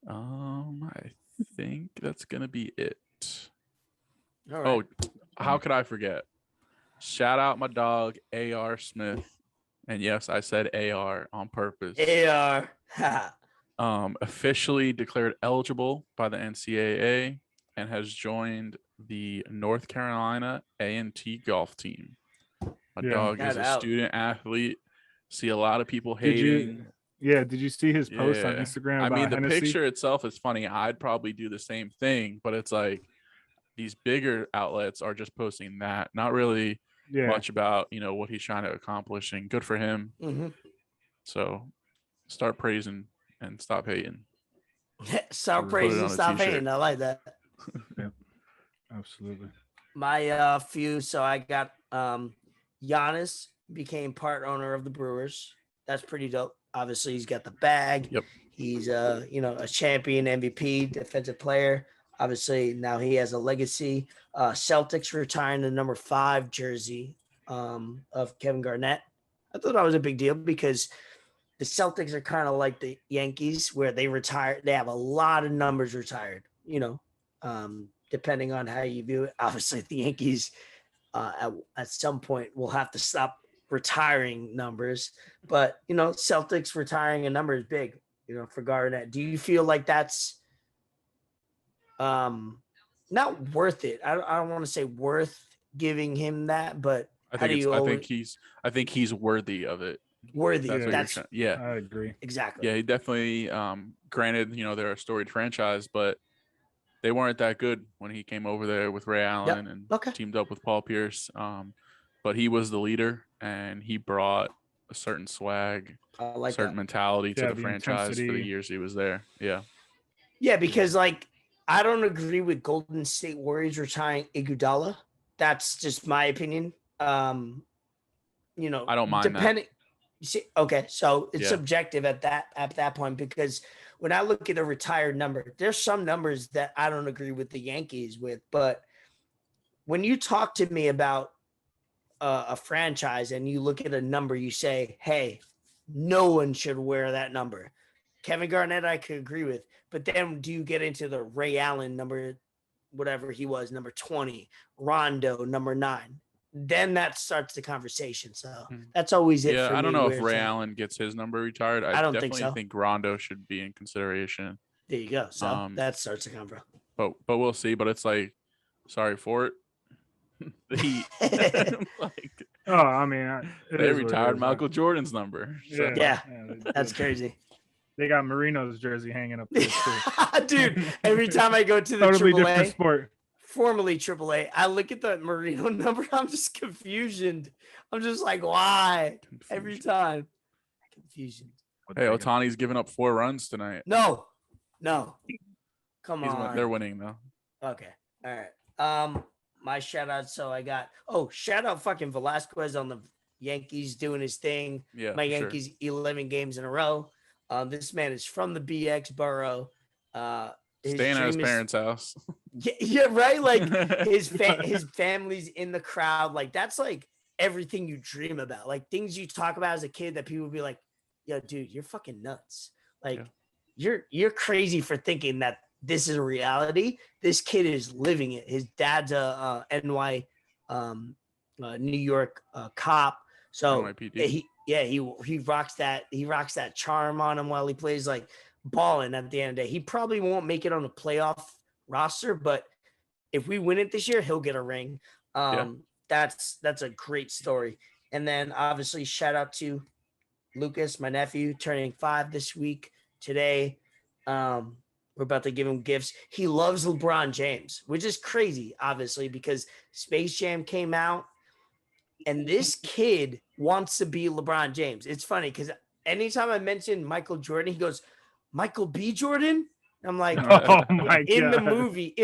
I think that's going to be it. All right. Oh, how could I forget? Shout out my dog, A.R. Smith. And yes, I said A.R. on purpose. A.R. Officially declared eligible by the NCAA and has joined the North Carolina A&T golf team. My dog is a student athlete. See a lot of people hating. Did you see his post on Instagram? I mean, the Hennessy? picture itself is funny. I'd probably do the same thing, but it's like these bigger outlets are just posting that, not really much about, what he's trying to accomplish, and good for him. Mm-hmm. So start praising and stop hating. Start praising, stop hating. I like that. Yeah, absolutely. My few. So I got Giannis became part owner of the Brewers. That's pretty dope. Obviously, he's got the bag. Yep. He's a champion, MVP, defensive player. Obviously, now he has a legacy. Celtics retiring the number 5 jersey of Kevin Garnett. I thought that was a big deal because the Celtics are kind of like the Yankees, where they retire. They have a lot of numbers retired, depending on how you view it. Obviously, the Yankees at some point will have to stop retiring numbers, but Celtics retiring a number is big, for Garnett. Do you feel like that's not worth it? I don't want to say worth giving him that, but I think he's worthy of it. Worthy. That's yeah. I agree. Exactly. Yeah, he definitely granted, they're a storied franchise, but they weren't that good when he came over there with Ray Allen and teamed up with Paul Pierce. But he was the leader, and he brought a certain swag, certain mentality to the franchise for the years he was there. Yeah. Yeah, because I don't agree with Golden State Warriors retiring Iguodala. That's just my opinion. I don't mind that. Okay, so it's subjective at that point, because when I look at a retired number, there's some numbers that I don't agree with the Yankees with, but when you talk to me about a franchise and you look at a number, you say, hey, no one should wear that number. Kevin Garnett, I could agree with, but then do you get into the Ray Allen number, whatever he was, number 20, Rondo, number 9? Then that starts the conversation. So that's always it for me. I don't know if Ray Allen gets his number retired. I don't definitely think Rondo should be in consideration. There you go. So that starts the convo. But we'll see. But it's sorry for it. The Heat. They retired Michael Jordan's number. So. Yeah, that's crazy. They got Marino's jersey hanging up there too. Dude, every time I go to the totally AAA, different sport. Formerly AAA, I look at the Marino number, I'm just confusioned. I'm just like, why? Every time. Confusion. Hey, Ohtani's giving up 4 runs tonight. No. Come on. They're winning though. Okay. All right. My shout out. So I got shout out fucking Velasquez on the Yankees doing his thing. Yeah. My Yankees 11 games in a row. This man is from the BX borough. Staying at his parents' house. Yeah, right. Like his family's in the crowd. Like that's like everything you dream about. Like things you talk about as a kid that people be like, "Yo, dude, you're fucking nuts. Like you're crazy for thinking that this is a reality." This kid is living it. His dad's a New York cop. So NYPD. he rocks that. He rocks that charm on him while he plays, like balling. At the end of the day, he probably won't make it on a playoff roster, but if we win it this year, he'll get a ring. That's a great story. And then obviously shout out to Lucas, my nephew, turning 5 this week today. We're about to give him gifts. He loves LeBron James, which is crazy, obviously, because Space Jam came out and this kid wants to be LeBron James. It's funny because anytime I mention Michael Jordan, he goes, Michael B. Jordan? I'm like, oh my God. In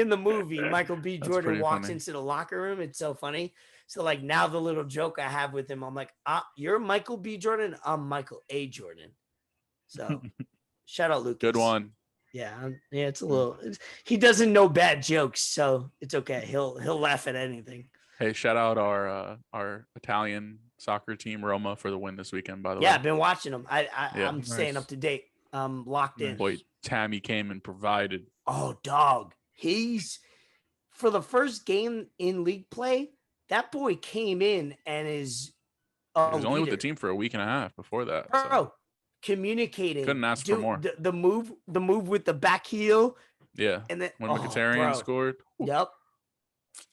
the movie, Michael B. Jordan walks funny. into the locker room. It's so funny. So like now the little joke I have with him, I'm like, you're Michael B. Jordan. I'm Michael A. Jordan. So shout out Lucas. Good one. Yeah. It's a little, he doesn't know bad jokes, so it's okay. He'll laugh at anything. Hey, shout out our Italian soccer team, Roma, for the win this weekend, by the way. Yeah, I've been watching them. I'm staying up to date. I'm locked in. Boy, Tammy came and provided. Oh, dog. He's, for the first game in league play, that boy came in and is he was only with the team for a week and a half before that. Bro, communicating. Couldn't ask for more. The move with the back heel. Yeah. And then when Mkhitaryan scored. Yep.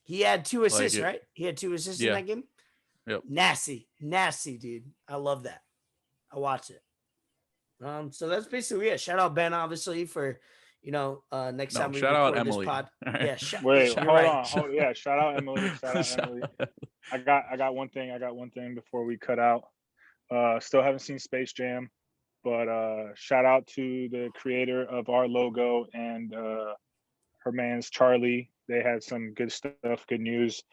He had 2 assists, right? He had 2 assists in that game. Yep. Nasty, dude. I love that. I watch it. So that's basically it. Shout out Ben, obviously, for next time we shout out record Emily. This pod. Right. Yeah, hold on. Oh yeah, shout out Emily. Shout out Emily. I got one thing before we cut out. Still haven't seen Space Jam, but shout out to the creator of our logo and her man's Charlie. They had some good stuff, good news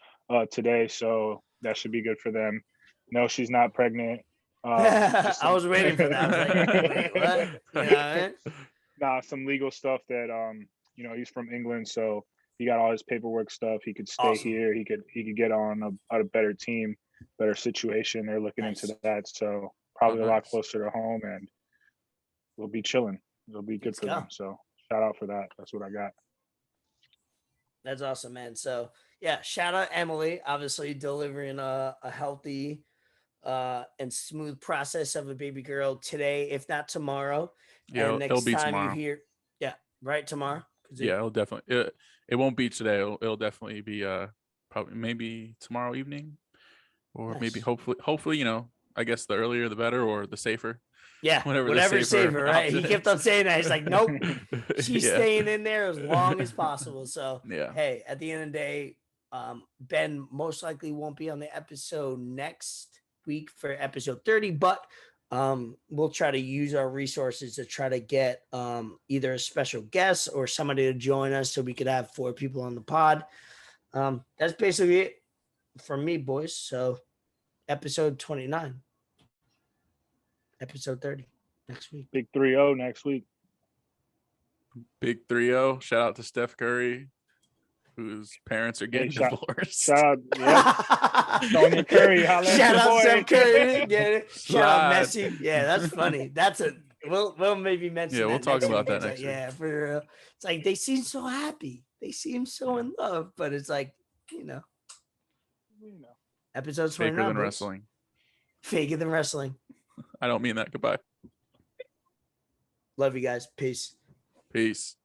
today, so that should be good for them. No, she's not pregnant. I was waiting for that. I was like, wait, what? You know what? Nah, some legal stuff that he's from England, so he got all his paperwork stuff. He could stay here. He could get on a better team, better situation. They're looking into that, so probably a lot closer to home, and we'll be chilling. It'll be good for them. So shout out for that. That's what I got. That's awesome, man. So yeah, shout out Emily, obviously delivering a healthy and smooth process of a baby girl today, if not tomorrow. Yeah, and it'll next be time tomorrow. you hear, right, tomorrow. Yeah, it'll definitely. It won't be today. It'll definitely be probably maybe tomorrow evening, or maybe hopefully I guess the earlier the better, or the safer. Yeah, whatever's safer, right? He kept on saying that. He's like, nope, she's staying in there as long as possible. So, yeah. Hey, at the end of the day, Ben most likely won't be on the episode next week for episode 30, but we'll try to use our resources to try to get either a special guest or somebody to join us so we could have 4 people on the pod. That's basically it from me, boys. So, episode 29. Episode 30 next week. Big 3-0 next week. Big 3-0. Shout out to Steph Curry, whose parents are getting divorced. Shout out, Sonia Curry. Shout out Steph Curry. Shout out Messi. Yeah, that's funny. We'll maybe mention. Yeah, we'll talk about that next week. Yeah, for real. It's like they seem so happy. They seem so in love, but it's like episode 29. Faker than wrestling. Faker than wrestling. I don't mean that. Goodbye. Love you guys. Peace. Peace.